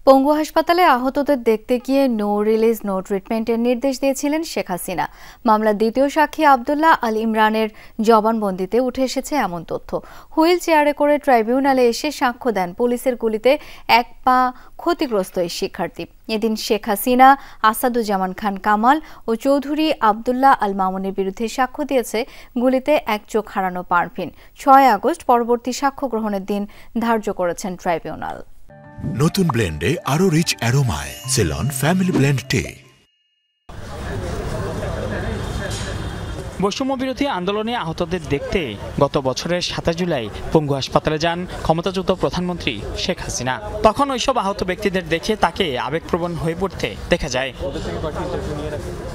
পঙ্গু হাসপাতালে আহতদের দেখতে গিয়ে নো রিলিজ নো ট্রিটমেন্টের নির্দেশ দিয়েছিলেন শেখ হাসিনা। মামলার দ্বিতীয় সাক্ষী আব্দুল্লাহ আল ইমরানের জবানবন্দিতে উঠে এসেছে এমন তথ্য। হুইল চেয়ারে করে ট্রাইব্যুনালে এসে সাক্ষ্য দেন পুলিশের গুলিতে এক পা ক্ষতিগ্রস্ত এই শিক্ষার্থী। এদিন শেখ হাসিনা, আসাদুজ্জামান খান কামাল ও চৌধুরী আব্দুল্লাহ আল মামুনের বিরুদ্ধে সাক্ষ্য দিয়েছে গুলিতে এক চোখ হারানো পারভিন। ৬ আগস্ট পরবর্তী সাক্ষ্য গ্রহণের দিন ধার্য করেছেন ট্রাইব্যুনাল। নতুন ব্লেন্ডে আরো রিচ অ্যারোমায় সেলন ফ্যামিলি ব্লেন্ড টে। বৈষম্য বিরোধী আন্দোলনে আহতদের দেখতে গত বছরের ২৭ জুলাই পঙ্গু হাসপাতালে যান ক্ষমতাচ্যুত প্রধানমন্ত্রী শেখ হাসিনা। তখন ওইসব আহত ব্যক্তিদের দেখে তাকে আবেগপ্রবণ হয়ে পড়তে দেখা যায়।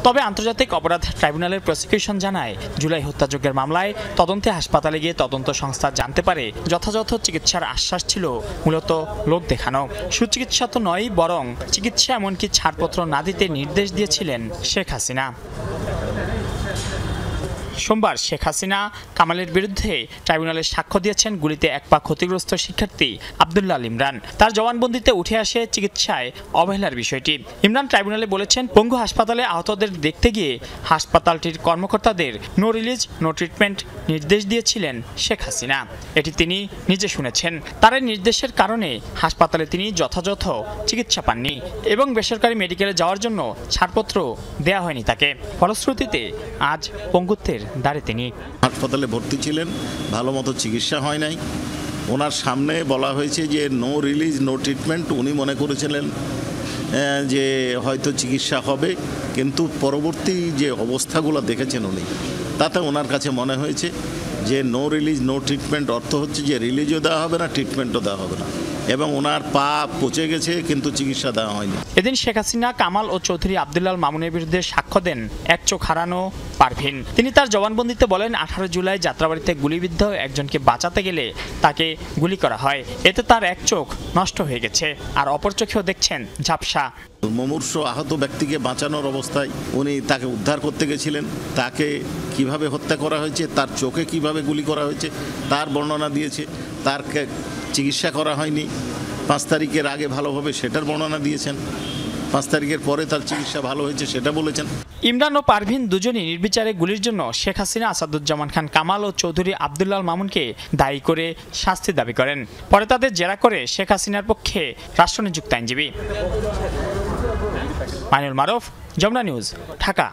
তবে আন্তর্জাতিক অপরাধ ট্রাইব্যুনালের প্রসিকিউশন জানায়, জুলাই হত্যাযজ্ঞের মামলায় তদন্তে হাসপাতালে গিয়ে তদন্ত সংস্থা জানতে পারে যথাযথ চিকিৎসার আশ্বাস ছিল মূলত লোক দেখানো। সুচিকিৎসা তো নয়, বরং চিকিৎসা এমনকি ছাড়পত্র না দিতে নির্দেশ দিয়েছিলেন শেখ হাসিনা। সোমবার শেখ হাসিনা কামালের বিরুদ্ধে ট্রাইব্যুনালে সাক্ষ্য দিয়েছেন গুলিতে এক পা ক্ষতিগ্রস্ত শিক্ষার্থী আব্দুল্লাহ আল ইমরান। তার জবানবন্দিতে উঠে আসে চিকিৎসায় অবহেলার বিষয়টি। ইমরান ট্রাইব্যুনালে বলেছেন, পঙ্গু হাসপাতালে আহতদের দেখতে গিয়ে হাসপাতালটির কর্মকর্তাদের নো রিলিজ নো ট্রিটমেন্ট নির্দেশ দিয়েছিলেন শেখ হাসিনা। এটি তিনি নিজে শুনেছেন। তার নির্দেশের কারণে হাসপাতালে তিনি যথাযথ চিকিৎসা পাননি এবং বেসরকারি মেডিকেলে যাওয়ার জন্য ছাড়পত্র দেয়া হয়নি তাকে। ফলশ্রুতিতে আজ পঙ্গুত্বের দাঁড়ে তিনি হাসপাতালে ভর্তি ছিলেন, ভালো মতো চিকিৎসা হয় নাই। ওনার সামনে বলা হয়েছে যে নো রিলিজ নো ট্রিটমেন্ট। উনি মনে করেছিলেন যে হয়তো চিকিৎসা হবে, কিন্তু পরবর্তী যে অবস্থাগুলো দেখেছেন উনি, তাতে ওনার কাছে মনে হয়েছে যে নো রিলিজ নো ট্রিটমেন্ট অর্থ হচ্ছে যে রিলিজও দেওয়া হবে না, ট্রিটমেন্টও দেওয়া হবে না, এবং ওনার পা পচে গেছে কিন্তু চিকিৎসা দেওয়া হয়নি। এদিন শেখ হাসিনা কামাল ও চৌধুরী আব্দুল্লাহ আল মামুনের বিরুদ্ধে সাক্ষ্য দেন এক চোখ হারানো পারভিন। তিনি তার জবানবন্দিতে বলেন, 18 জুলাই যাত্রাবাড়িতে গুলিবিদ্ধ একজনকে বাঁচাতে গেলে তাকে গুলি করা হয়। এতে তার এক চোখ নষ্ট হয়ে গেছে, আর অপর চোখেও দেখছেন ঝাপসা। মুমূর্ষ আহত ব্যক্তিকে বাঁচানোর অবস্থায় উনি তাকে উদ্ধার করতে গেছিলেন। তাকে কিভাবে হত্যা করা হয়েছে, তার চোখে কিভাবে গুলি করা হয়েছে তার বর্ণনা দিয়েছে। তার চিকিৎসা করা হয়নি, 5 তারিখের আগে ভালো হবে সেটার বর্ণনা দিয়েছেন। 5 তারিখের পরে তার চিকিৎসা ভালো হয়েছে সেটা বলেছেন। ইমরান ও পারভিন দুজনই নির্বিচারে গুলির জন্য শেখ হাসিনা, আসাদুজ্জামান খান কামাল ও চৌধুরী আব্দুল্লাহ আল মামুনকে দায়ী করে শাস্তি দাবি করেন। পরে তাদের জেরা করে শেখ হাসিনার পক্ষে রাষ্ট্রনিযুক্ত আইনজীবী মাইনুল মারুফ, যমুনা নিউজ, ঢাকা।